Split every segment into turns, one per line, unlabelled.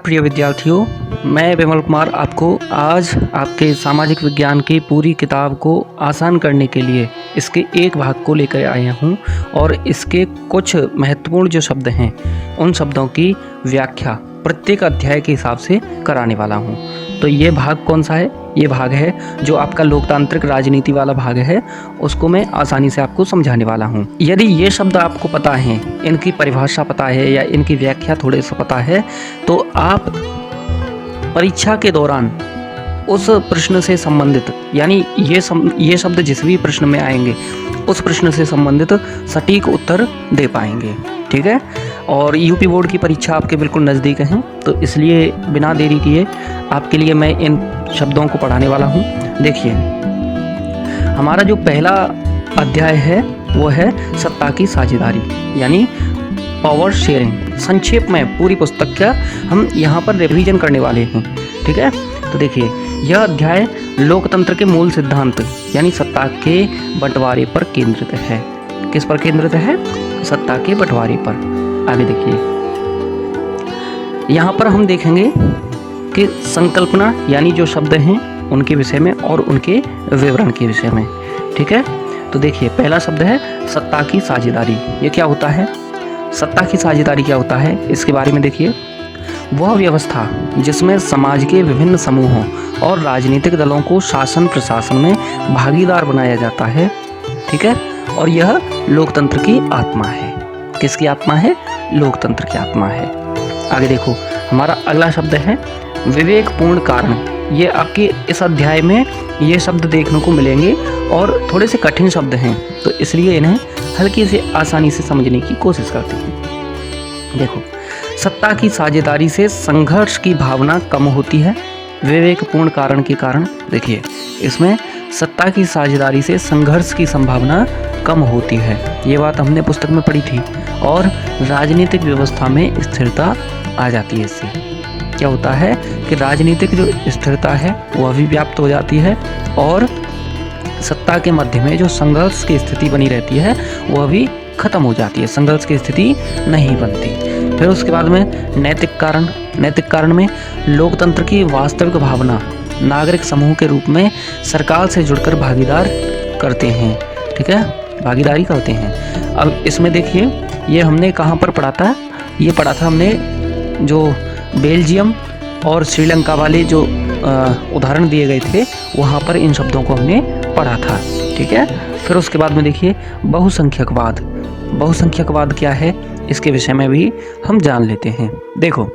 प्रिय विद्यार्थियों, मैं विमल कुमार आपको आज आपके सामाजिक विज्ञान की पूरी किताब को आसान करने के लिए इसके एक भाग को लेकर आया हूँ और इसके कुछ महत्वपूर्ण जो शब्द हैं उन शब्दों की व्याख्या प्रत्येक अध्याय के हिसाब से कराने वाला हूँ। तो ये भाग कौन सा है? ये भाग है जो आपका लोकतांत्रिक राजनीति वाला भाग है, उसको मैं आसानी से आपको समझाने वाला हूँ। यदि ये शब्द आपको पता है, इनकी परिभाषा पता है या इनकी व्याख्या थोड़े से पता है, तो आप परीक्षा के दौरान उस प्रश्न से संबंधित यानी ये शब्द जिस भी प्रश्न में आएंगे उस प्रश्न से संबंधित सटीक उत्तर दे पाएंगे। ठीक है। और यूपी बोर्ड की परीक्षा आपके बिल्कुल नज़दीक हैं, तो इसलिए बिना देरी किए आपके लिए मैं इन शब्दों को पढ़ाने वाला हूँ। देखिए, हमारा जो पहला अध्याय है वो है सत्ता की साझेदारी यानी पावर शेयरिंग। संक्षेप में पूरी पुस्तक का हम यहाँ पर रिवीजन करने वाले हैं। ठीक है। तो देखिए, यह अध्याय लोकतंत्र के मूल सिद्धांत यानी सत्ता के बंटवारे पर केंद्रित है। किस पर केंद्रित है? सत्ता के बंटवारे पर। आगे देखिए, यहाँ पर हम देखेंगे कि संकल्पना यानी जो शब्द हैं उनके विषय में और उनके विवरण के विषय में। ठीक है। तो देखिए, पहला शब्द है सत्ता की साझेदारी। ये क्या होता है? सत्ता की साझेदारी क्या होता है, इसके बारे में देखिए। वह व्यवस्था जिसमें समाज के विभिन्न समूहों और राजनीतिक दलों को शासन प्रशासन में भागीदार बनाया जाता है। ठीक है। और यह लोकतंत्र की आत्मा है। किसकी आत्मा है? लोकतंत्र की आत्मा है। आगे देखो, हमारा अगला शब्द है विवेकपूर्ण कारण। ये आपके इस अध्याय में ये शब्द देखने को मिलेंगे और थोड़े से कठिन शब्द हैं, तो इसलिए इन्हें हल्की से आसानी से समझने की कोशिश करते हैं। देखो, सत्ता की साझेदारी से संघर्ष की भावना कम होती है। विवेकपूर्ण कारण के कारण देखिए, इसमें सत्ता की साझेदारी से संघर्ष की संभावना कम होती है। ये बात हमने पुस्तक में पढ़ी थी। और राजनीतिक व्यवस्था में स्थिरता आ जाती है। इससे क्या होता है कि राजनीतिक जो स्थिरता है वह भी व्याप्त हो जाती है और सत्ता के मध्य में जो संघर्ष की स्थिति बनी रहती है वह भी खत्म हो जाती है। संघर्ष की स्थिति नहीं बनती। फिर उसके बाद में नैतिक कारण। नैतिक कारण में लोकतंत्र की वास्तविक भावना नागरिक समूह के रूप में सरकार से जुड़कर भागीदार करते हैं। ठीक है, भागीदारी करते हैं। अब इसमें देखिए, ये हमने कहाँ पर पढ़ा था? ये पढ़ा था हमने जो बेल्जियम और श्रीलंका वाले जो उदाहरण दिए गए थे, वहाँ पर इन शब्दों को हमने पढ़ा था। ठीक है। फिर उसके बाद में देखिए बहुसंख्यकवाद। बहुसंख्यकवाद क्या है, इसके विषय में भी हम जान लेते हैं। देखो,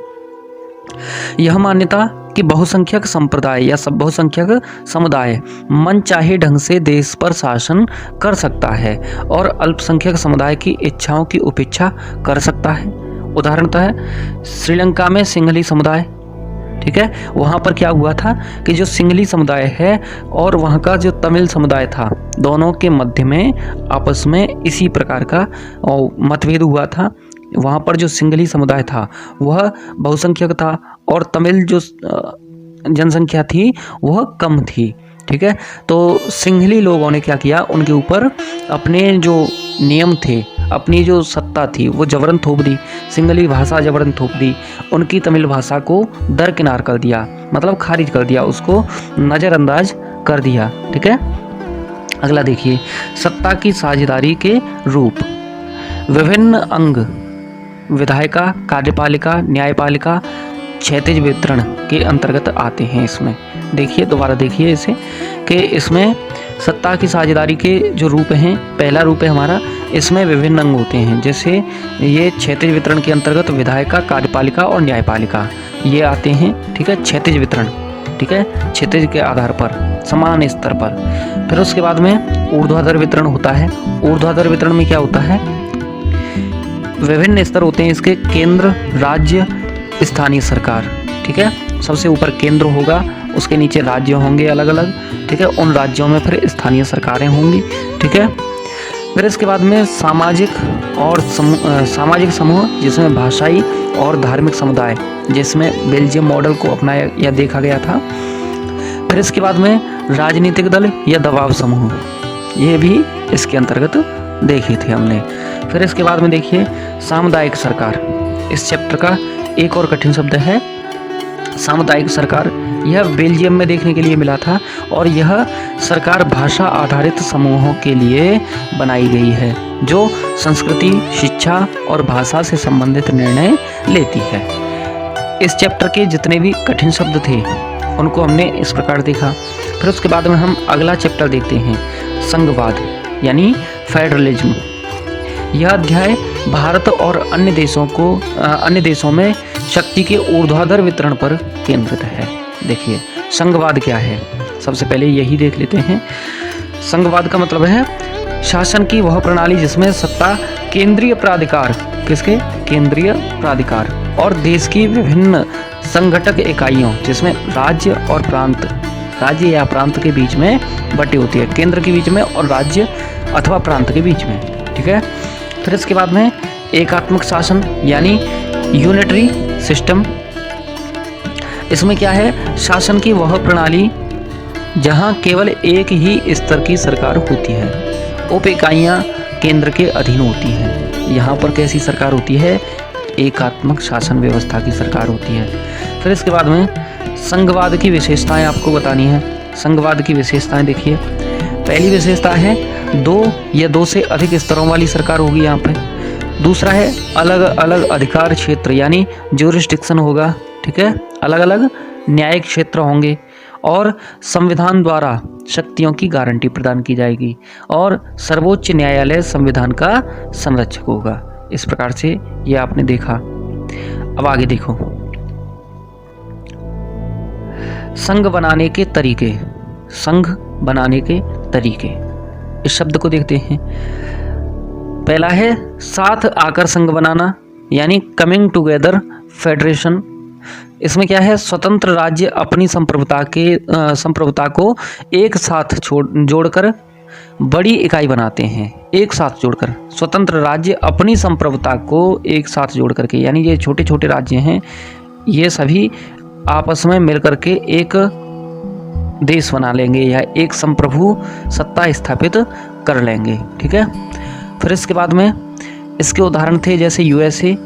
यह मान्यता कि बहुसंख्यक संप्रदाय या बहुसंख्यक समुदाय मन चाहे ढंग से देश पर शासन कर सकता है और अल्पसंख्यक समुदाय की इच्छाओं की उपेक्षा कर सकता है। उदाहरणतः है श्रीलंका में सिंघली समुदाय। ठीक है, वहाँ पर क्या हुआ था कि जो सिंघली समुदाय है और वहाँ का जो तमिल समुदाय था, दोनों के मध्य में आपस में इसी प्रकार का मतभेद हुआ था। वहाँ पर जो सिंघली समुदाय था वह बहुसंख्यक था और तमिल जो जनसंख्या थी वह कम थी। ठीक है। तो सिंघली लोगों ने क्या किया, उनके ऊपर अपने जो नियम थे, अपनी जो सत्ता थी वो जबरन थोप दी। सिंघली भाषा जबरन थोप दी। उनकी तमिल भाषा को दरकिनार कर दिया, मतलब खारिज कर दिया, उसको नज़रअंदाज कर दिया। ठीक है। अगला देखिए, सत्ता की साझेदारी के रूप। विभिन्न अंग विधायिका, कार्यपालिका, न्यायपालिका, क्षैतिज वितरण के अंतर्गत आते हैं। इसमें देखिए, दोबारा देखिए इसे कि इसमें सत्ता की साझेदारी के जो रूप हैं, पहला रूप है हमारा, इसमें विभिन्न अंग होते हैं। जैसे ये क्षैतिज वितरण के अंतर्गत विधायिका, कार्यपालिका और न्यायपालिका ये आते हैं। ठीक है, क्षैतिज वितरण। ठीक है, क्षैतिज के आधार पर समान स्तर पर। फिर उसके बाद में ऊर्ध्वाधर वितरण होता है। ऊर्ध्वाधर वितरण में क्या होता है, विभिन्न स्तर होते हैं इसके, केंद्र, राज्य, स्थानीय सरकार। ठीक है, सबसे ऊपर केंद्र होगा, उसके नीचे राज्य होंगे अलग अलग। ठीक है, उन राज्यों में फिर स्थानीय सरकारें होंगी। ठीक है। फिर इसके बाद में सामाजिक समूह जिसमें भाषाई और धार्मिक समुदाय, जिसमें बेल्जियम मॉडल को अपनाया या देखा गया था। फिर इसके बाद में राजनीतिक दल या दबाव समूह, ये भी इसके अंतर्गत देखे थे हमने। फिर इसके बाद में देखिए सामुदायिक सरकार। इस चैप्टर का एक और कठिन शब्द है सामुदायिक सरकार, यह बेल्जियम में देखने के लिए मिला था और यह सरकार भाषा आधारित समूहों के लिए बनाई गई है जो संस्कृति, शिक्षा और भाषा से संबंधित निर्णय लेती है। इस चैप्टर के जितने भी कठिन शब्द थे उनको हमने इस प्रकार देखा। फिर उसके बाद में हम अगला चैप्टर देखते हैं, संघवाद यानी फेडरलिज्म। यह अध्याय भारत और अन्य देशों में शक्ति के ऊर्ध्वाधर वितरण पर केंद्रित है। देखिए संघवाद क्या है, सबसे पहले यही देख लेते हैं। संघवाद का मतलब है शासन की वह प्रणाली जिसमें सत्ता केंद्रीय प्राधिकार, किसके? केंद्रीय प्राधिकार और देश की विभिन्न संघटक इकाइयों जिसमें राज्य और प्रांत, राज्य या प्रांत के बीच में बटी होती है, केंद्र के बीच में और राज्य अथवा प्रांत के बीच में, ठीक है। फिर इसके बाद में एकात्मक शासन यानी यूनिटरी सिस्टम। इसमें क्या है? शासन की वह प्रणाली जहां केवल एक ही स्तर की सरकार होती है, उप इकाइयां केंद्र के अधीन होती हैं। यहाँ पर कैसी सरकार होती है? एकात्मक शासन व्यवस्था की सरकार होती है। फिर इसके बाद में संघवाद की विशेषताएं आपको बतानी है। संघवाद की विशेषताएं देखिए, पहली विशेषता है दो या दो से अधिक स्तरों वाली सरकार होगी यहाँ पे। दूसरा है अलग अलग अधिकार क्षेत्र यानी ज्यूरिसडिक्शन होगा, ठीक है, अलग अलग न्यायिक क्षेत्र होंगे और संविधान द्वारा शक्तियों की गारंटी प्रदान की जाएगी और सर्वोच्च न्यायालय संविधान का संरक्षक होगा। इस प्रकार से ये आपने देखा। अब आगे देखो, संघ बनाने के तरीके। संघ बनाने के तरीके, इस शब्द को देखते हैं। पहला है साथ आकर संघ बनाना यानी कमिंग टुगेदर फेडरेशन। इसमें क्या है? स्वतंत्र राज्य अपनी संप्रभुता को एक साथ जोड़कर बड़ी इकाई बनाते हैं। एक साथ जोड़कर स्वतंत्र राज्य अपनी संप्रभुता को एक साथ जोड़ करके, यानी ये छोटे छोटे राज्य हैं, ये सभी आपस में मिलकर के एक देश बना लेंगे या एक संप्रभु सत्ता स्थापित कर लेंगे, ठीक है। फिर इसके बाद में इसके उदाहरण थे जैसे यूएसए,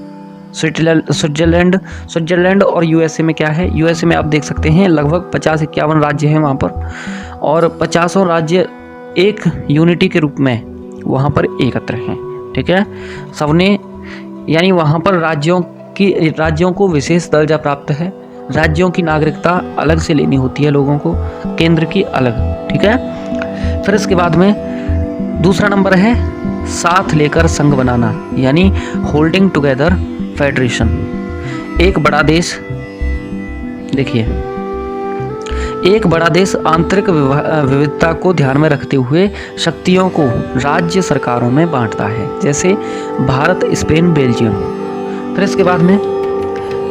स्विट्जरलैंड और यूएसए में क्या है? यूएसए में आप देख सकते हैं लगभग 50-51 राज्य हैं वहाँ पर और 50 राज्य एक यूनिटी के रूप में वहाँ पर एकत्र हैं, ठीक है। सबने यानी वहाँ पर राज्यों को विशेष दर्जा प्राप्त है। राज्यों की नागरिकता अलग से लेनी होती है लोगों को, केंद्र की अलग, ठीक है। फिर इसके बाद में दूसरा नंबर है साथ लेकर संघ बनाना यानी होल्डिंग टुगेदर फेडरेशन। एक बड़ा देश, देखिए एक बड़ा देश आंतरिक विविधता को ध्यान में रखते हुए शक्तियों को राज्य सरकारों में बांटता है, जैसे भारत, स्पेन, बेल्जियम। फिर इसके बाद में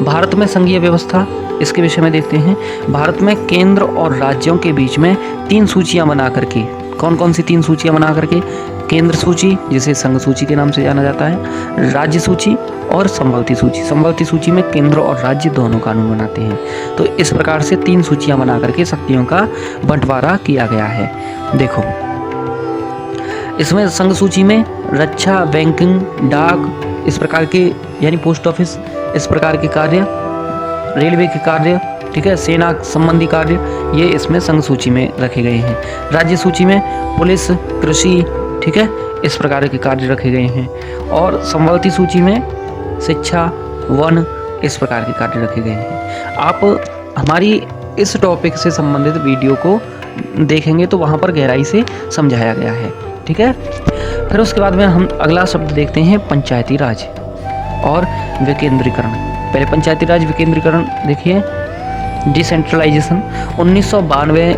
भारत में संघीय व्यवस्था, इसके विषय में देखते हैं। भारत में केंद्र और राज्यों के बीच में 3 सूचियां बना करके, कौन कौन सी 3 सूचियां बना करके? केंद्र सूची जिसे संघ सूची के नाम से जाना जाता है, राज्य सूची और संवल्ती सूची। संवल्ती सूची में केंद्र और राज्य दोनों कानून बनाते हैं। तो इस प्रकार से 3 सूचियां बना करके शक्तियों का बंटवारा किया गया है। देखो इसमें संघ सूची में रक्षा, बैंकिंग, डाक, इस प्रकार के यानी पोस्ट ऑफिस, इस प्रकार के कार्य, रेलवे के कार्य, ठीक है, सेना संबंधी कार्य, ये इसमें संघ सूची में रखे गए हैं। राज्य सूची में पुलिस, कृषि, ठीक है, इस प्रकार के कार्य रखे गए हैं और संवल्ती सूची में शिक्षा, वन, इस प्रकार के कार्य रखे गए हैं। आप हमारी इस टॉपिक से संबंधित वीडियो को देखेंगे तो वहाँ पर गहराई से समझाया गया है, ठीक है। फिर उसके बाद में हम अगला शब्द देखते हैं पंचायती राज और विकेंद्रीकरण। पहले पंचायती राज विकेंद्रीकरण देखिए, डिसेंट्रलाइजेशन। 1992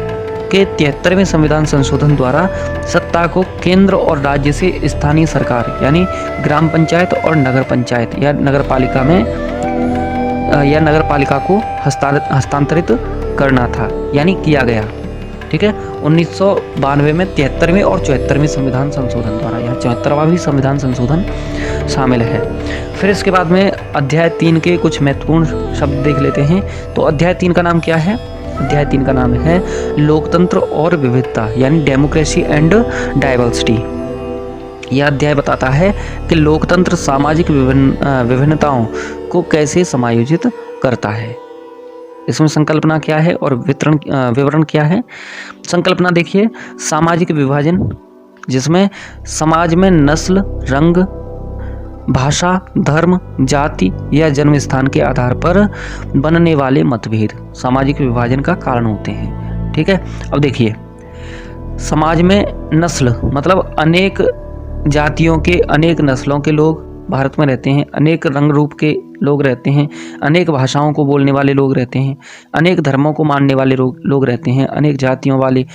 के 73वें संविधान संशोधन द्वारा सत्ता को केंद्र और राज्य से स्थानीय सरकार यानी ग्राम पंचायत और नगर पंचायत या नगर पालिका को हस्तांतरित करना था, यानी किया गया, ठीक है। 1992 में 73वें और 74वें संविधान संशोधन द्वारा, यहाँ 74वां भी संविधान संशोधन शामिल है। फिर इसके बाद में अध्याय 3 के कुछ महत्वपूर्ण शब्द देख लेते हैं। तो अध्याय 3 का नाम क्या है? अध्याय 3 का नाम है लोकतंत्र और विविधता यानी डेमोक्रेसी एंड डाइवर्सिटी। यह अध्याय बताता है कि लोकतंत्र सामाजिक विभिन्नताओं को कैसे समायोजित करता है। इसमें संकल्पना क्या है और विवरण क्या है। संकल्पना देखिए, सामाजिक विभाजन, जिसमें समाज में नस्ल, रंग, भाषा, धर्म, जाति या जन्म स्थान के आधार पर बनने वाले मतभेद सामाजिक विभाजन का कारण होते हैं। ठीक है, अब देखिए, समाज में नस्ल मतलब अनेक जातियों के, अनेक नस्लों के लोग भारत में रहते हैं, अनेक रंग रूप के लोग रहते हैं, अनेक भाषाओं को बोलने वाले लोग रहते हैं, अनेक धर्मों को मानने वाले लोग रहते हैं, अनेक जातियों वाले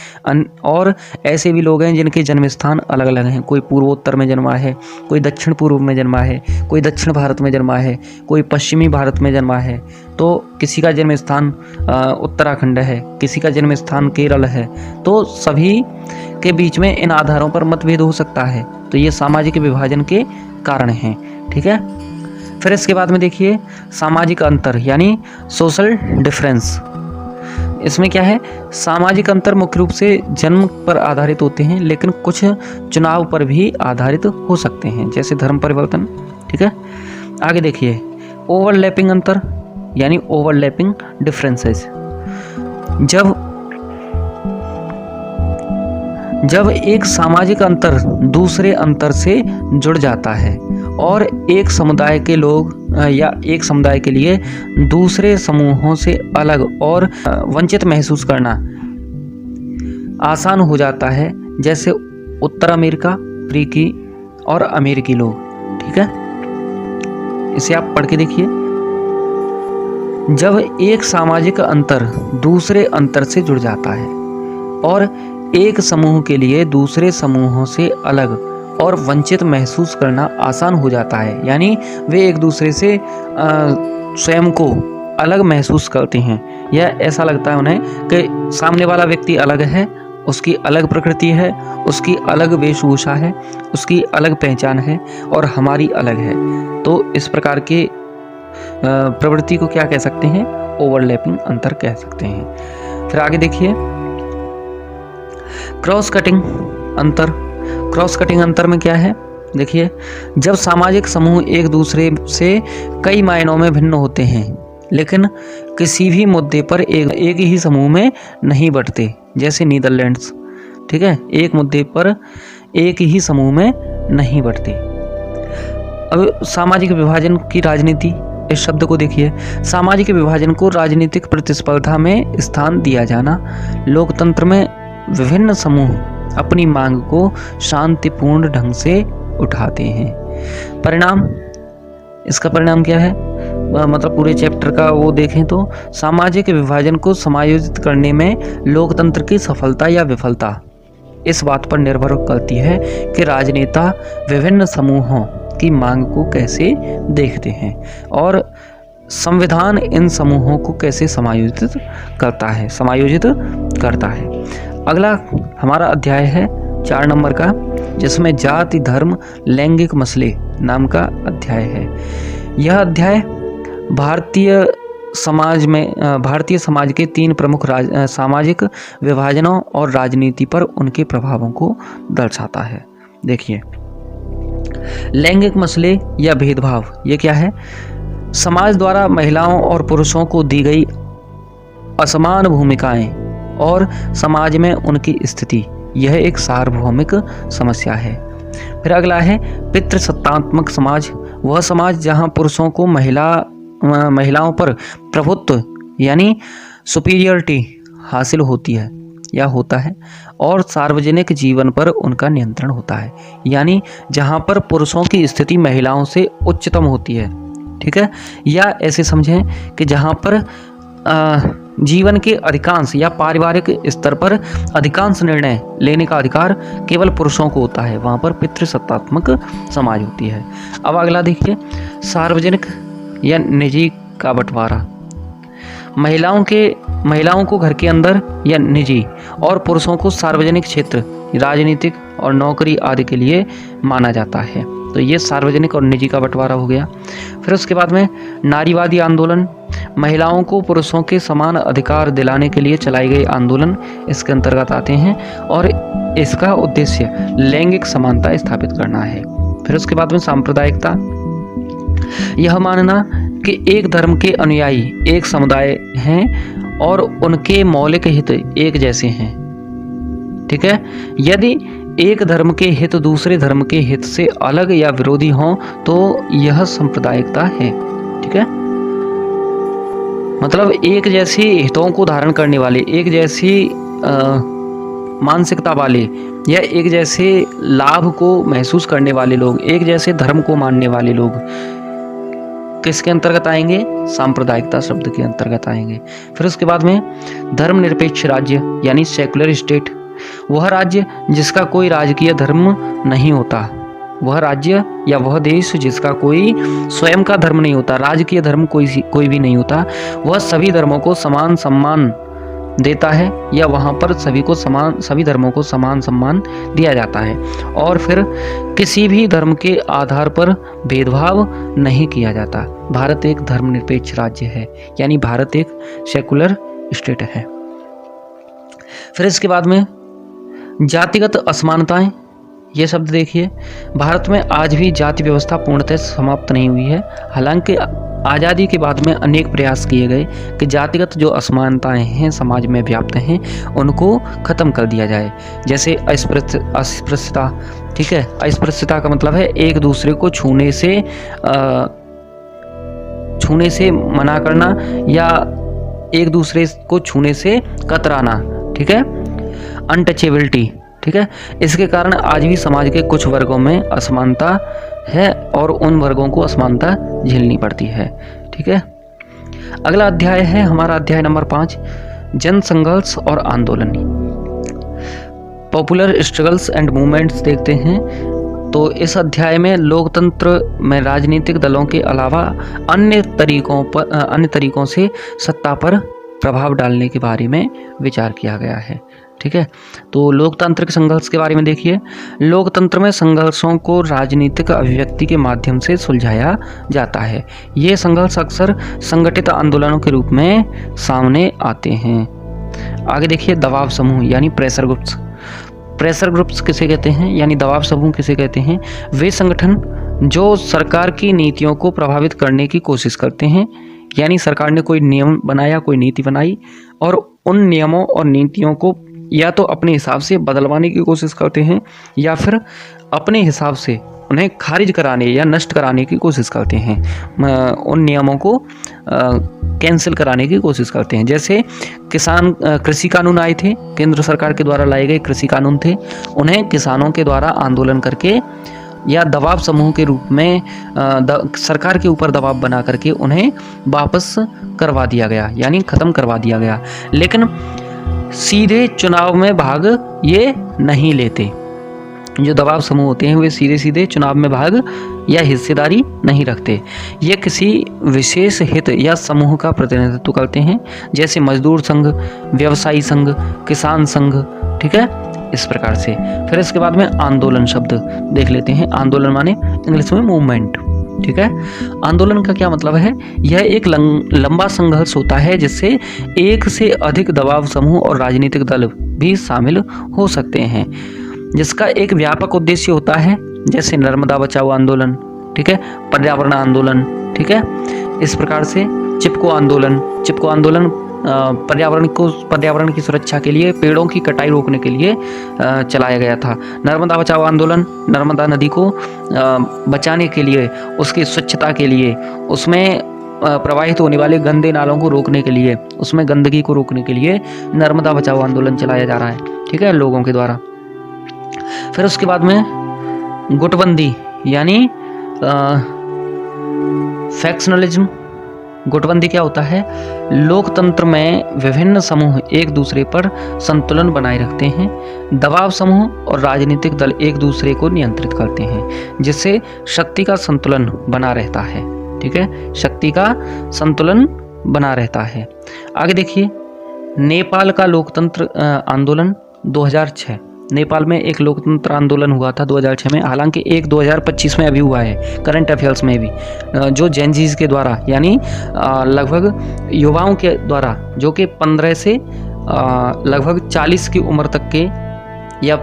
और ऐसे भी लोग हैं जिनके जन्म स्थान अलग अलग हैं। कोई पूर्वोत्तर में जन्मा है, कोई दक्षिण पूर्व में जन्मा है, कोई दक्षिण भारत में जन्मा है, कोई पश्चिमी भारत में जन्मा है। तो किसी का जन्म स्थान उत्तराखंड है, किसी का जन्म स्थान केरल है। तो सभी के बीच में इन आधारों पर मतभेद हो सकता है। तो ये सामाजिक विभाजन के कारण हैं। ठीक है, फिर इसके बाद में देखिए सामाजिक अंतर यानी सोशल डिफरेंस। इसमें क्या है, सामाजिक अंतर मुख्य रूप से जन्म पर आधारित होते हैं, लेकिन कुछ चुनाव पर भी आधारित हो सकते हैं, जैसे धर्म परिवर्तन। ठीक है, आगे देखिए ओवरलैपिंग अंतर यानी ओवरलैपिंग डिफरेंसेस। जब एक सामाजिक अंतर दूसरे अंतर से जुड़ जाता है और एक समुदाय के लोग या एक समुदाय के लिए दूसरे समूहों से अलग और वंचित महसूस करना आसान हो जाता है, जैसे उत्तर अमेरिका, अफ्रीकी और अमेरिकी लोग। ठीक है, इसे आप पढ़ के देखिए। जब एक सामाजिक अंतर दूसरे अंतर से जुड़ जाता है और एक समूह के लिए दूसरे समूहों से अलग और वंचित महसूस करना आसान हो जाता है, यानी वे एक दूसरे से स्वयं को अलग महसूस करते हैं, या ऐसा लगता है उन्हें कि सामने वाला व्यक्ति अलग है, उसकी अलग प्रकृति है, उसकी अलग वेशभूषा है, उसकी अलग पहचान है और हमारी अलग है। तो इस प्रकार के प्रवृत्ति को क्या कह सकते हैं, ओवरलैपिंग अंतर कह सकते हैं। फिर आगे देखिए क्रॉस कटिंग अंतर। क्रॉस कटिंग अंतर में क्या है, देखिए जब सामाजिक समूह एक दूसरे से कई मायनों में भिन्न होते हैं लेकिन किसी भी मुद्दे पर एक ही समूह में नहीं बंटते, जैसे नीदरलैंड्स। ठीक है, एक मुद्दे पर एक ही समूह में नहीं बंटते। अब सामाजिक विभाजन की राजनीति, इस शब्द को देखिए। सामाजिक विभाजन को राजनीतिक प्रतिस्पर्धा में स्थान दिया जाना। लोकतंत्र में विभिन्न समूह अपनी मांग को शांतिपूर्ण ढंग से उठाते हैं। परिणाम, इसका परिणाम क्या है, मतलब पूरे चैप्टर का वो देखें तो सामाजिक विभाजन को समायोजित करने में लोकतंत्र की सफलता या विफलता इस बात पर निर्भर करती है कि राजनेता विभिन्न समूहों की मांग को कैसे देखते हैं और संविधान इन समूहों को कैसे समायोजित करता है। अगला हमारा अध्याय है 4 नंबर का, जिसमें जाति, धर्म, लैंगिक मसले नाम का अध्याय है। यह अध्याय भारतीय समाज के 3 प्रमुख सामाजिक विभाजनों और राजनीति पर उनके प्रभावों को दर्शाता है। देखिए लैंगिक मसले या भेदभाव, ये क्या है, समाज द्वारा महिलाओं और पुरुषों को दी गई असमान भूमिकाएं और समाज में उनकी स्थिति, यह एक सार्वभौमिक समस्या है। फिर अगला है पितृसत्तात्मक समाज, वह समाज जहां पुरुषों को महिलाओं पर प्रभुत्व यानी सुपीरियरिटी हासिल होती है या होता है और सार्वजनिक जीवन पर उनका नियंत्रण होता है, यानी जहां पर पुरुषों की स्थिति महिलाओं से उच्चतम होती है। ठीक है, या ऐसे समझें कि जहां पर जीवन के अधिकांश या पारिवारिक स्तर पर अधिकांश निर्णय लेने का अधिकार केवल पुरुषों को होता है, वहां पर पितृसत्तात्मक समाज होती है। अब अगला देखिए सार्वजनिक या निजी का बंटवारा। महिलाओं को घर के अंदर या निजी और पुरुषों को सार्वजनिक क्षेत्र, राजनीतिक और नौकरी आदि के लिए माना जाता है। तो ये सार्वजनिक और निजी का बंटवारा हो गया। फिर उसके बाद में नारीवादी आंदोलन, महिलाओं को पुरुषों के समान अधिकार दिलाने के लिए चलाई गई आंदोलन इसके अंतर्गत आते हैं और इसका उद्देश्य लैंगिक समानता स्थापित करना है। फिर उसके बाद में सांप्रदायिकता, यह मानना कि एक धर्म के अनुयायी एक समुदाय हैं और उनके मौलिक हित एक जैसे हैं। ठीक है, यदि एक धर्म के हित दूसरे धर्म के हित से अलग या विरोधी हों तो यह सांप्रदायिकता है। ठीक है, मतलब एक जैसे हितों को धारण करने वाले, एक जैसी मानसिकता वाले या एक जैसे लाभ को महसूस करने वाले लोग, एक जैसे धर्म को मानने वाले लोग किसके अंतर्गत आएंगे? सांप्रदायिकता शब्द के अंतर्गत आएंगे। फिर उसके बाद में धर्मनिरपेक्ष राज्य यानी सेकुलर स्टेट, वह राज्य जिसका कोई राजकीय धर्म नहीं होता, वह राज्य या वह देश जिसका कोई स्वयं का धर्म नहीं होता, राजकीय धर्म कोई भी नहीं होता, वह सभी धर्मों को समान सम्मान देता है या वहाँ पर सभी धर्मों को समान सम्मान दिया जाता है और फिर किसी भी धर्म के आधार पर भेदभाव नहीं किया जाता। भारत एक धर्मनिरपेक्ष राज्य है, यानी भारत एक सेकुलर स्टेट है। फिर इसके बाद में जातिगत असमानताएं, ये शब्द देखिए, भारत में आज भी जाति व्यवस्था पूर्णतः समाप्त नहीं हुई है। हालांकि आज़ादी के बाद में अनेक प्रयास किए गए कि जातिगत जो असमानताएं हैं समाज में व्याप्त हैं उनको ख़त्म कर दिया जाए। जैसे अस्पृश्यता, ठीक है, अस्पृश्यता का मतलब है एक दूसरे को छूने से मना करना या एक दूसरे को छूने से कतराना। ठीक है, अनटचेबिलिटी, ठीक है, इसके कारण आज भी समाज के कुछ वर्गों में असमानता है और उन वर्गों को असमानता झेलनी पड़ती है। ठीक है, अगला अध्याय है हमारा अध्याय नंबर 5, जन संघर्ष और आंदोलन। पॉपुलर स्ट्रगल्स एंड मूवमेंट्स देखते हैं। तो इस अध्याय में लोकतंत्र में राजनीतिक दलों के अलावा अन्य तरीकों से सत्ता पर प्रभाव डालने के बारे में विचार किया गया है। ठीक है, तो लोकतांत्रिक संघर्ष के बारे में देखिए। लोकतंत्र में संघर्षों को राजनीतिक अभिव्यक्ति के माध्यम से सुलझाया जाता है। ये संघर्ष अक्सर संगठित आंदोलनों के रूप में सामने आते हैं। आगे देखिए, दबाव समूह यानी प्रेशर ग्रुप्स। प्रेशर ग्रुप्स किसे कहते हैं यानी दबाव समूह किसे कहते हैं? वे संगठन जो सरकार की नीतियों को प्रभावित करने की कोशिश करते हैं, यानी सरकार ने कोई नियम बनाया, कोई नीति बनाई और उन नियमों और नीतियों को या तो अपने हिसाब से बदलवाने की कोशिश करते हैं या फिर अपने हिसाब से उन्हें खारिज कराने या नष्ट कराने की कोशिश करते हैं, उन नियमों को कैंसिल कराने की कोशिश करते हैं। जैसे कृषि कानून आए थे, केंद्र सरकार के द्वारा लाए गए कृषि कानून थे, उन्हें किसानों के द्वारा आंदोलन करके या दबाव समूह के रूप में सरकार के ऊपर दबाव बना करके उन्हें वापस करवा दिया गया, यानी ख़त्म करवा दिया गया। लेकिन सीधे चुनाव में भाग ये नहीं लेते। जो दबाव समूह होते हैं वे सीधे चुनाव में भाग या हिस्सेदारी नहीं रखते। ये किसी विशेष हित या समूह का प्रतिनिधित्व करते हैं, जैसे मजदूर संघ, व्यवसायी संघ, किसान संघ। ठीक है, इस प्रकार से। फिर इसके बाद में आंदोलन शब्द देख लेते हैं। आंदोलन माने इंग्लिश में मूवमेंट। ठीक है, आंदोलन का क्या मतलब है? यह एक लंबा संघर्ष होता है जिससे एक से अधिक दबाव समूह और राजनीतिक दल भी शामिल हो सकते हैं, जिसका एक व्यापक उद्देश्य होता है, जैसे नर्मदा बचाओ आंदोलन, ठीक है, पर्यावरण आंदोलन, ठीक है, इस प्रकार से चिपको आंदोलन पर्यावरण की सुरक्षा के लिए, पेड़ों की कटाई रोकने के लिए चलाया गया था। नर्मदा बचाओ आंदोलन नर्मदा नदी को बचाने के लिए, उसकी स्वच्छता के लिए, उसमें प्रवाहित होने वाले गंदे नालों को रोकने के लिए, उसमें गंदगी को रोकने के लिए नर्मदा बचाओ आंदोलन चलाया जा रहा है, ठीक है, लोगों के द्वारा। फिर उसके बाद में गुटबंदी यानी फैक्शनलिज्म। गुटबंदी क्या होता है? लोकतंत्र में विभिन्न समूह एक दूसरे पर संतुलन बनाए रखते हैं। दबाव समूह और राजनीतिक दल एक दूसरे को नियंत्रित करते हैं, जिससे शक्ति का संतुलन बना रहता है। ठीक है, शक्ति का संतुलन बना रहता है। आगे देखिए, नेपाल का लोकतंत्र आंदोलन 2006। नेपाल में एक लोकतंत्र आंदोलन हुआ था 2006 में, हालांकि एक 2025 में अभी हुआ है, करंट अफेयर्स में भी, जो जेनजीज के द्वारा यानी लगभग युवाओं के द्वारा, जो कि 15 से लगभग 40 की उम्र तक के या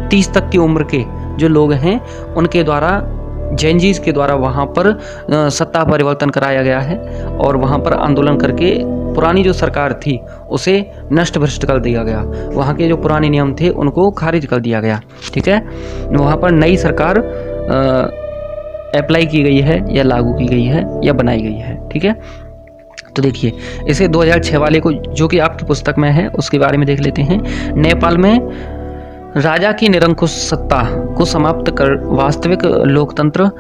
30 तक की उम्र के जो लोग हैं, उनके द्वारा जेनजीज के द्वारा वहाँ पर सत्ता परिवर्तन कराया गया है और वहाँ पर आंदोलन करके पुरानी जो सरकार थी उसे नष्ट भ्रष्ट कर दिया गया। वहाँ के जो पुराने नियम थे उनको खारिज कर दिया गया। ठीक है, वहाँ पर नई सरकार अप्लाई की गई है या लागू की गई है या बनाई गई है। ठीक है, तो देखिए इसे 2006 वाले को जो कि आपकी पुस्तक में है उसके बारे में देख लेते हैं। नेपाल में राजा की निरंकुश सत्ता को समाप्त कर वास्तविक लोकतंत्र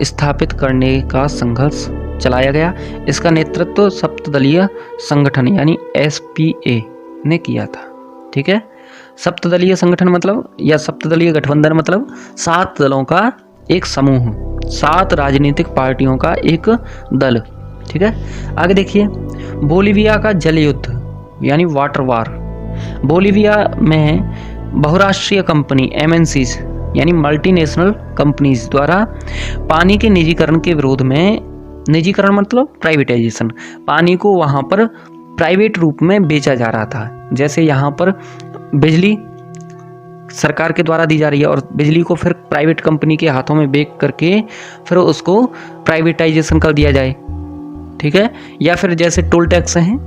स्थापित करने का संघर्ष चलाया गया। इसका नेतृत्व सप्तदलीय संगठन यानी SPA ने किया था। ठीक है, सप्तदलीय संगठन मतलब या सप्तदलीय गठबंधन मतलब 7 दलों का एक समूह, 7 राजनीतिक पार्टियों का एक दल। ठीक है, आगे देखिए बोलीविया का जल युद्ध यानी वाटर वार। बोलीविया में बहुराष्ट्रीय कंपनी MNCs यानी मल्टीनेशनल कंपनीज द्वारा पानी के निजीकरण के विरोध में, निजीकरण मतलब प्राइवेटाइजेशन, पानी को वहाँ पर प्राइवेट रूप में बेचा जा रहा था। जैसे यहाँ पर बिजली सरकार के द्वारा दी जा रही है और बिजली को फिर प्राइवेट कंपनी के हाथों में बेच करके फिर उसको प्राइवेटाइजेशन कर दिया जाए। ठीक है, या फिर जैसे टोल टैक्स हैं,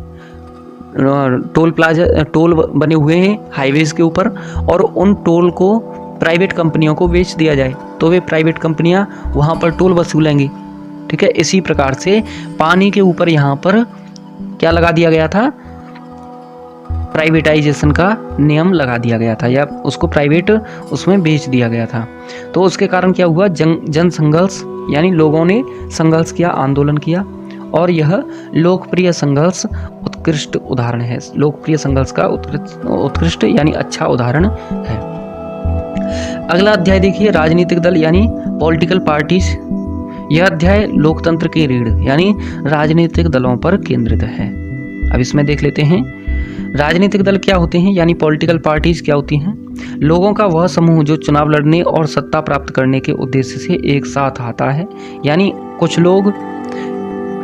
टोल प्लाजा, टोल बने हुए हैं हाईवेज के ऊपर और उन टोल को प्राइवेट कंपनियों को बेच दिया जाए तो वे प्राइवेट कंपनियां वहाँ पर टोल वसूलेंगी। ठीक है, इसी प्रकार से पानी के ऊपर यहाँ पर क्या लगा दिया गया था, प्राइवेटाइजेशन का नियम लगा दिया गया था या उसको प्राइवेट उसमें बेच दिया गया था। तो उसके कारण क्या हुआ, जन संघर्ष यानी लोगों ने संघर्ष किया, आंदोलन किया और यह लोकप्रिय संघर्ष उत्कृष्ट उदाहरण है। लोकप्रिय संघर्ष का उत्कृष्ट यानी अच्छा उदाहरण है। अगला अध्याय देखिए राजनीतिक दल यानी पॉलिटिकल पार्टीज। यह अध्याय लोकतंत्र की रीढ़ यानी राजनीतिक दलों पर केंद्रित है। अब इसमें देख लेते हैं राजनीतिक दल क्या होते हैं यानी पॉलिटिकल पार्टीज क्या होती हैं। लोगों का वह समूह जो चुनाव लड़ने और सत्ता प्राप्त करने के उद्देश्य से एक साथ आता है, यानी कुछ लोग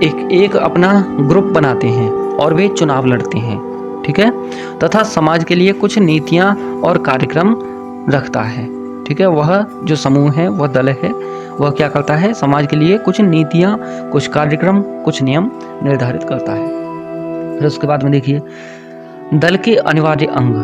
एक अपना ग्रुप बनाते हैं और वे चुनाव लड़ते हैं। ठीक है, तथा समाज के लिए कुछ नीतियां और कार्यक्रम रखता है। ठीक है, वह जो समूह है, वह दल है, वह क्या करता है, समाज के लिए कुछ नीतियां, कुछ कार्यक्रम, कुछ नियम निर्धारित करता है। फिर उसके बाद में देखिए दल के अनिवार्य अंग।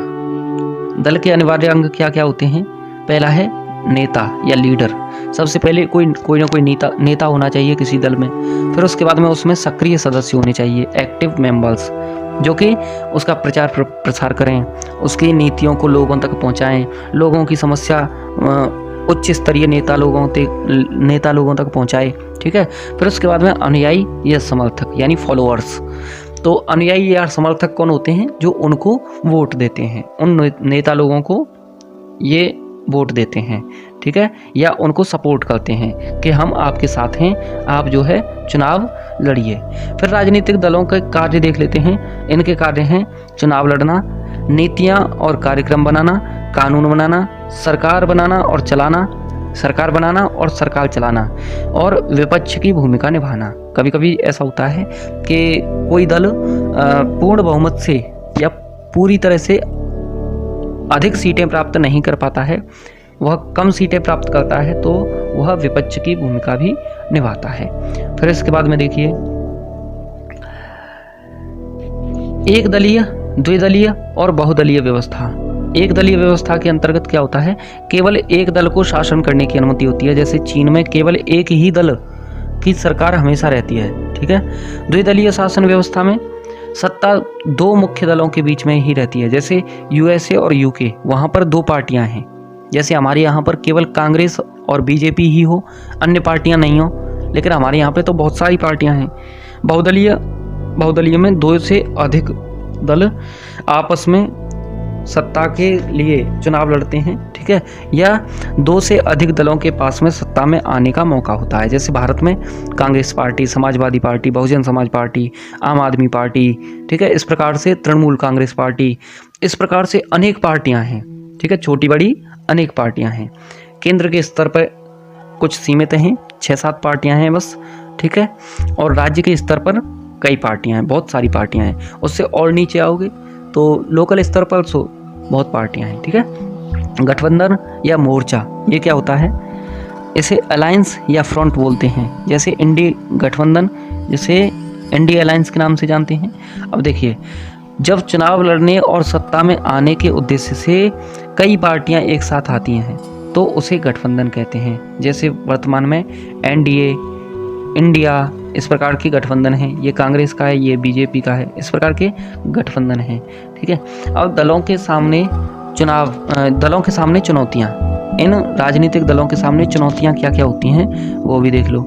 दल के अनिवार्य अंग क्या क्या होते हैं। पहला है नेता या लीडर। सबसे पहले कोई ना कोई नेता होना चाहिए किसी दल में। फिर उसके बाद में उसमें सक्रिय सदस्य होने चाहिए, एक्टिव मेंबर्स, जो कि उसका प्रचार प्रसार करें, उसकी नीतियों को लोगों तक पहुंचाएं, लोगों की समस्या उच्च स्तरीय नेता लोगों तक पहुंचाए। ठीक है, फिर उसके बाद में अनुयायी या समर्थक यानी फॉलोअर्स। तो अनुयायी या समर्थक कौन होते हैं, जो उनको वोट देते हैं, उन नेता लोगों को ये वोट देते हैं। ठीक है, या उनको सपोर्ट करते हैं कि हम आपके साथ हैं, आप जो है चुनाव लड़िए। फिर राजनीतिक दलों के कार्य देख लेते हैं। इनके कार्य हैं चुनाव लड़ना, नीतियां और कार्यक्रम बनाना, कानून बनाना, सरकार बनाना और सरकार चलाना और विपक्ष की भूमिका निभाना। कभी कभी ऐसा होता है कि कोई दल पूर्ण बहुमत से या पूरी तरह से अधिक सीटें प्राप्त नहीं कर पाता है, वह कम सीटें प्राप्त करता है तो वह विपक्ष की भूमिका भी निभाता है। फिर इसके बाद में देखिए एक दलीय, द्विदलीय और बहुदलीय व्यवस्था। एक दलीय व्यवस्था के अंतर्गत क्या होता है, केवल एक दल को शासन करने की अनुमति होती है। जैसे चीन में केवल एक ही दल की सरकार हमेशा रहती है। ठीक है, द्विदलीय शासन व्यवस्था में सत्ता 2 मुख्य दलों के बीच में ही रहती है। जैसे USA और UK, वहाँ पर 2 पार्टियां हैं। जैसे हमारे यहाँ पर केवल कांग्रेस और BJP ही हो, अन्य पार्टियां नहीं हो, लेकिन हमारे यहाँ पे तो बहुत सारी पार्टियां हैं। बहुदलीय में 2 से अधिक दल आपस में सत्ता के लिए चुनाव लड़ते हैं। ठीक है, या 2 से अधिक दलों के पास में सत्ता में आने का मौका होता है। जैसे भारत में Congress party, Samajwadi party, Bahujan Samaj party, आम आदमी पार्टी, ठीक है, इस प्रकार से तृणमूल कांग्रेस पार्टी, इस प्रकार से अनेक पार्टियां हैं। ठीक है, छोटी बड़ी अनेक पार्टियां हैं। केंद्र के स्तर पर कुछ सीमित हैं, 6-7 पार्टियां हैं बस। ठीक है, और राज्य के स्तर पर कई पार्टियां हैं, बहुत सारी पार्टियां हैं। उससे और नीचे आओगे तो लोकल स्तर पर बहुत पार्टियां हैं। ठीक है, गठबंधन या मोर्चा ये क्या होता है, इसे अलायंस या फ्रंट बोलते हैं, जैसे इंडी गठबंधन, जिसे इंडिया अलायंस के नाम से जानते हैं। अब देखिए, जब चुनाव लड़ने और सत्ता में आने के उद्देश्य से कई पार्टियां एक साथ आती हैं तो उसे गठबंधन कहते हैं। जैसे वर्तमान में एनडीए, इंडिया, इस प्रकार की गठबंधन है। ये कांग्रेस का है, ये बीजेपी का है, इस प्रकार के गठबंधन है। ठीक है। अब दलों के सामने चुनौतियां, इन राजनीतिक दलों के सामने चुनौतियां क्या क्या होती हैं वो भी देख लो।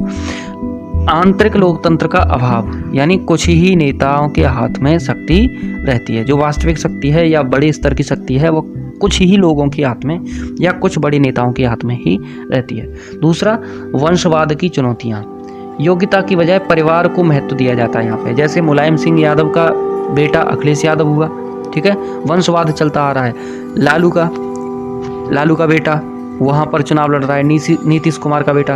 आंतरिक लोकतंत्र का अभाव, यानी कुछ ही नेताओं के हाथ में शक्ति रहती है। जो वास्तविक शक्ति है या बड़े स्तर की शक्ति है वो कुछ ही लोगों के हाथ में या कुछ बड़े नेताओं के हाथ में ही रहती है। दूसरा, वंशवाद की चुनौतियां, योग्यता की बजाय परिवार को महत्व दिया जाता है यहाँ पे। जैसे मुलायम सिंह यादव का बेटा अखिलेश यादव हुआ, ठीक है, वंशवाद चलता आ रहा है। लालू का बेटा वहाँ पर चुनाव लड़ रहा है, नीतीश कुमार का बेटा।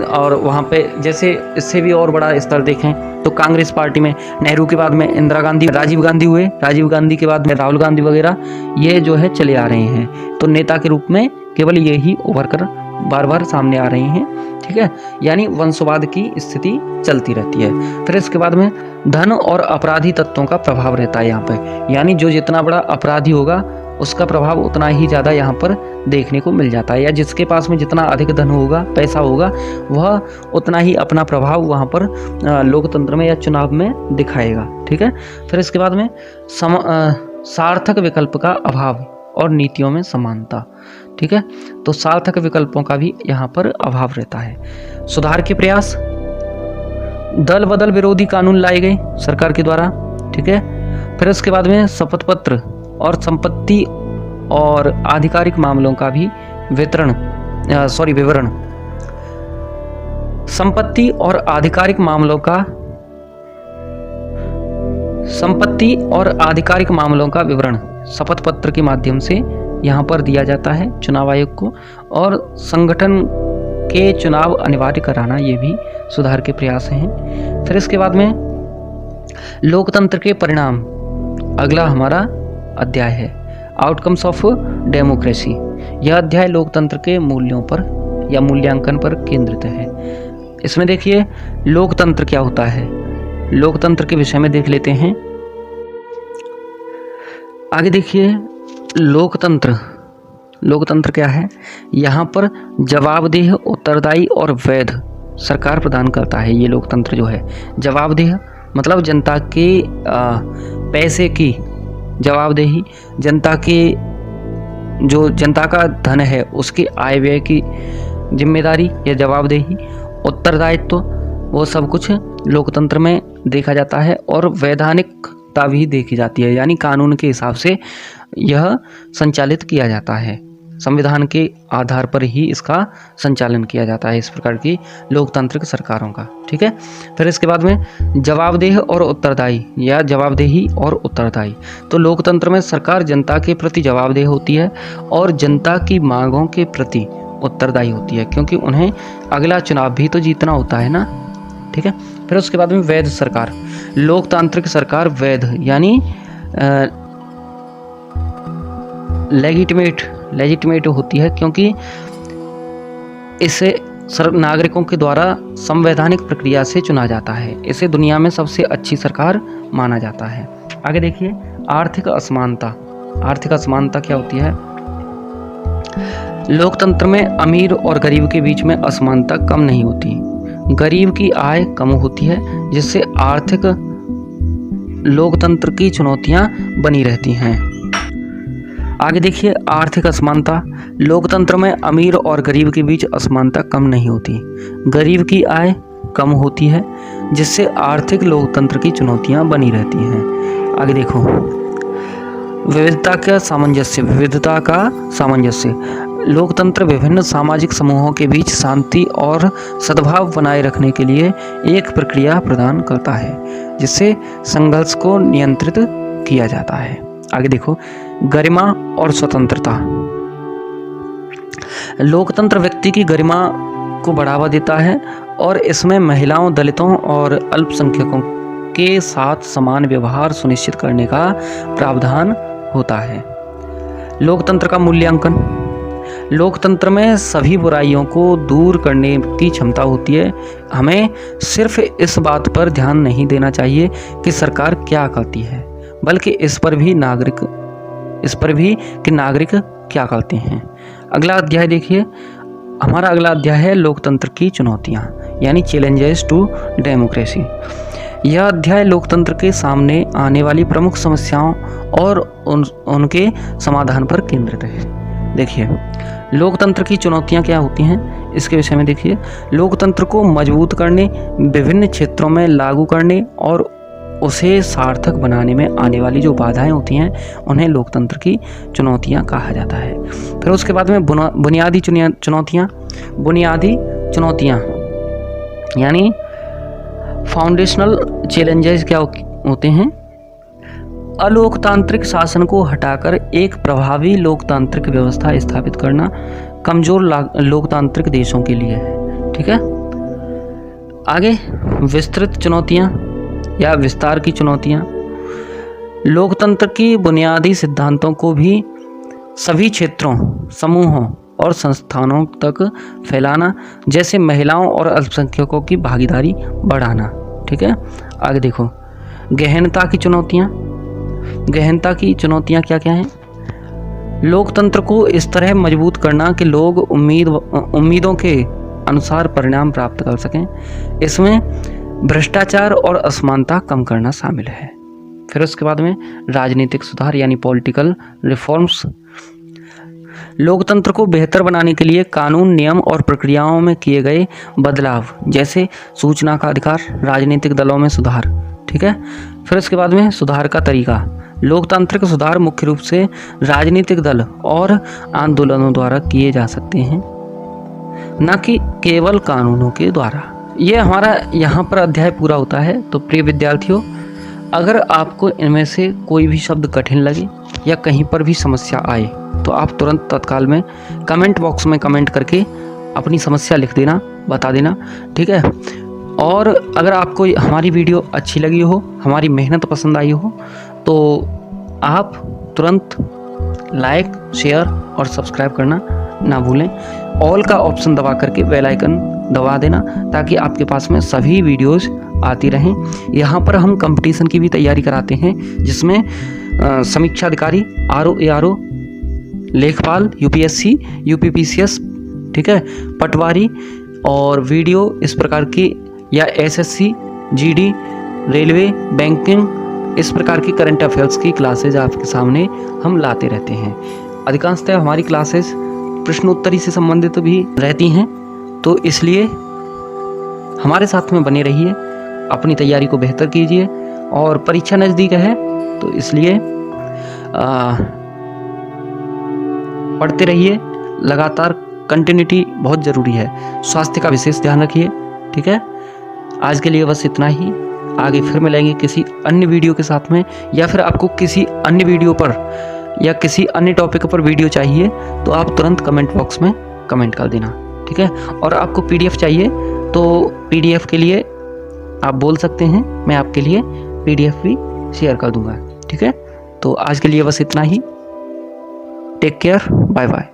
और वहाँ पे जैसे इससे भी और बड़ा स्तर देखें तो कांग्रेस पार्टी में नेहरू के बाद में इंदिरा गांधी, राजीव गांधी हुए, राजीव गांधी के बाद में राहुल गांधी वगैरह, ये जो है चले आ रहे हैं। तो नेता के रूप में केवल ये ही उभर कर बार बार सामने आ रहे हैं। ठीक है, यानी वंशवाद की स्थिति चलती रहती है। फिर इसके बाद में धन और अपराधी तत्वों का प्रभाव रहता है यहाँ पे, यानी जो जितना बड़ा अपराधी होगा उसका प्रभाव उतना ही ज़्यादा यहाँ पर देखने को मिल जाता है, या जिसके पास में जितना अधिक धन होगा, पैसा होगा, वह उतना ही अपना प्रभाव वहाँ पर लोकतंत्र में या चुनाव में दिखाएगा। ठीक है। फिर इसके बाद में सार्थक विकल्प का अभाव और नीतियों में समानता। ठीक है, तो सार्थक विकल्पों का भी यहाँ पर अभाव रहता है। सुधार के प्रयास, दल बदल विरोधी कानून लाए गए सरकार के द्वारा। ठीक है। फिर उसके बाद में शपथ पत्र और संपत्ति और आधिकारिक मामलों का भी विवरण। संपत्ति और आधिकारिक मामलों का विवरण शपथ पत्र के माध्यम से यहाँ पर दिया जाता है चुनाव आयोग को। और संगठन के चुनाव अनिवार्य कराना, ये भी सुधार के प्रयास हैं। फिर इसके बाद में लोकतंत्र के परिणाम, अगला हमारा अध्याय है आउटकम्स ऑफ डेमोक्रेसी। यह अध्याय लोकतंत्र के मूल्यों पर या मूल्यांकन पर केंद्रित है। इसमें देखिए लोकतंत्र क्या होता है, लोकतंत्र के विषय में देख लेते हैं। आगे देखिए लोकतंत्र क्या है। यहाँ पर जवाबदेह, उत्तरदायी और वैध सरकार प्रदान करता है। ये लोकतंत्र जो है, जवाबदेह मतलब जनता के पैसे की जवाबदेही, जनता का धन है उसके आय व्यय की जिम्मेदारी या जवाबदेही, उत्तरदायित्व, वो सब कुछ लोकतंत्र में देखा जाता है। और वैधानिकता भी देखी जाती है, यानी कानून के हिसाब से यह संचालित किया जाता है, संविधान के आधार पर ही इसका संचालन किया जाता है, इस प्रकार की लोकतांत्रिक सरकारों का। ठीक है। फिर इसके बाद में जवाबदेह और उत्तरदायी या जवाबदेही और उत्तरदायी। तो लोकतंत्र में सरकार जनता के प्रति जवाबदेह होती है और जनता की मांगों के प्रति उत्तरदायी होती है, क्योंकि उन्हें अगला चुनाव भी तो जीतना होता है ना। ठीक है। फिर उसके बाद में वैध सरकार, लोकतांत्रिक सरकार वैध यानी लेजिटिमेट होती है, क्योंकि इसे नागरिकों के द्वारा संवैधानिक प्रक्रिया से चुना जाता है। इसे दुनिया में सबसे अच्छी सरकार माना जाता है। आगे देखिए आर्थिक असमानता क्या होती है। लोकतंत्र में अमीर और गरीब के बीच में असमानता कम नहीं होती, गरीब की आय कम होती है, जिससे आर्थिक लोकतंत्र की चुनौतियां बनी रहती हैं। आगे देखिए आर्थिक असमानता, लोकतंत्र में अमीर और गरीब के बीच असमानता कम नहीं होती, गरीब की आय कम होती है, जिससे आर्थिक लोकतंत्र की चुनौतियां बनी रहती हैं। आगे देखो विविधता का सामंजस्य, लोकतंत्र विभिन्न सामाजिक समूहों के बीच शांति और सद्भाव बनाए रखने के लिए एक प्रक्रिया प्रदान करता है, जिससे संघर्ष को नियंत्रित किया जाता है। आगे देखो गरिमा और स्वतंत्रता, लोकतंत्र व्यक्ति की गरिमा को बढ़ावा देता है और इसमें महिलाओं, दलितों और अल्पसंख्यकों के साथ समान व्यवहार सुनिश्चित करने का प्रावधान होता है। लोकतंत्र का मूल्यांकन, लोकतंत्र में सभी बुराइयों को दूर करने की क्षमता होती है। हमें सिर्फ इस बात पर ध्यान नहीं देना चाहिए कि सरकार क्या करती है, बल्कि इस पर भी कि नागरिक क्या करते हैं। अगला अध्याय देखिए, हमारा अगला अध्याय है लोकतंत्र की चुनौतियां, यानी चैलेंजेस टू डेमोक्रेसी। यह अध्याय लोकतंत्र के सामने आने वाली प्रमुख समस्याओं और उनके समाधान पर केंद्रित है। देखिए, लोकतंत्र की चुनौतियां क्या होती हैं, इसके विषय में देखिए। लोकतंत्र को मजबूत करने, विभिन्न क्षेत्रों में लागू करने और उसे सार्थक बनाने में आने वाली जो बाधाएं होती हैं, उन्हें लोकतंत्र की चुनौतियां कहा जाता है। फिर उसके बाद में बुनियादी चुनौतियां यानी फाउंडेशनल चैलेंजेस क्या होते हैं। अलोकतांत्रिक शासन को हटाकर एक प्रभावी लोकतांत्रिक व्यवस्था स्थापित करना कमजोर लोकतांत्रिक देशों के लिए है। ठीक है, आगे विस्तृत चुनौतियां या विस्तार की चुनौतियां। लोकतंत्र की बुनियादी सिद्धांतों को भी सभी क्षेत्रों, समूहों और संस्थानों तक फैलाना, जैसे महिलाओं और अल्पसंख्यकों की भागीदारी बढ़ाना। ठीक है, आगे देखो गहनता की चुनौतियां क्या क्या हैं। लोकतंत्र को इस तरह मजबूत करना कि लोग उम्मीदों के अनुसार परिणाम प्राप्त कर सकें। इसमें भ्रष्टाचार और असमानता कम करना शामिल है। फिर उसके बाद में राजनीतिक सुधार यानी पॉलिटिकल रिफॉर्म्स। लोकतंत्र को बेहतर बनाने के लिए कानून, नियम और प्रक्रियाओं में किए गए बदलाव, जैसे सूचना का अधिकार, राजनीतिक दलों में सुधार। ठीक है, फिर उसके बाद में सुधार का तरीका। लोकतांत्रिक सुधार मुख्य रूप से राजनीतिक दल और आंदोलनों द्वारा किए जा सकते हैं, न कि केवल कानूनों के द्वारा। ये हमारा यहाँ पर अध्याय पूरा होता है। तो प्रिय विद्यार्थियों, अगर आपको इनमें से कोई भी शब्द कठिन लगे या कहीं पर भी समस्या आए तो आप तुरंत तत्काल में कमेंट बॉक्स में कमेंट करके अपनी समस्या लिख देना, बता देना। ठीक है, और अगर आपको हमारी वीडियो अच्छी लगी हो, हमारी मेहनत पसंद आई हो, तो आप तुरंत लाइक, शेयर और सब्सक्राइब करना ना भूलें। ऑल का ऑप्शन दबा करके बेल आइकन दबा देना, ताकि आपके पास में सभी वीडियोस आती रहें। यहाँ पर हम कंपटीशन की भी तैयारी कराते हैं, जिसमें समीक्षा अधिकारी, आरओ, एआरओ, लेखपाल, यूपीएससी, यूपीपीसीएस, ठीक है, पटवारी और वीडियो इस प्रकार की, या एसएससी, जीडी, रेलवे, बैंकिंग, इस प्रकार की करंट अफेयर्स की क्लासेज आपके सामने हम लाते रहते हैं। अधिकांशतः हमारी क्लासेस प्रश्नोत्तरी से संबंधित भी रहती हैं, तो इसलिए हमारे साथ में बने रहिए, अपनी तैयारी को बेहतर कीजिए। और परीक्षा नज़दीक है तो इसलिए पढ़ते रहिए लगातार। कंटिन्यूटी बहुत ज़रूरी है। स्वास्थ्य का विशेष ध्यान रखिए। ठीक है, आज के लिए बस इतना ही। आगे फिर मिलेंगे किसी अन्य वीडियो के साथ में, या फिर आपको किसी अन्य वीडियो पर या किसी अन्य टॉपिक पर वीडियो चाहिए तो आप तुरंत कमेंट बॉक्स में कमेंट कर देना। ठीक है, और आपको पीडीएफ चाहिए तो पीडीएफ के लिए आप बोल सकते हैं, मैं आपके लिए पीडीएफ भी शेयर कर दूंगा। ठीक है, तो आज के लिए बस इतना ही। Take care, bye bye.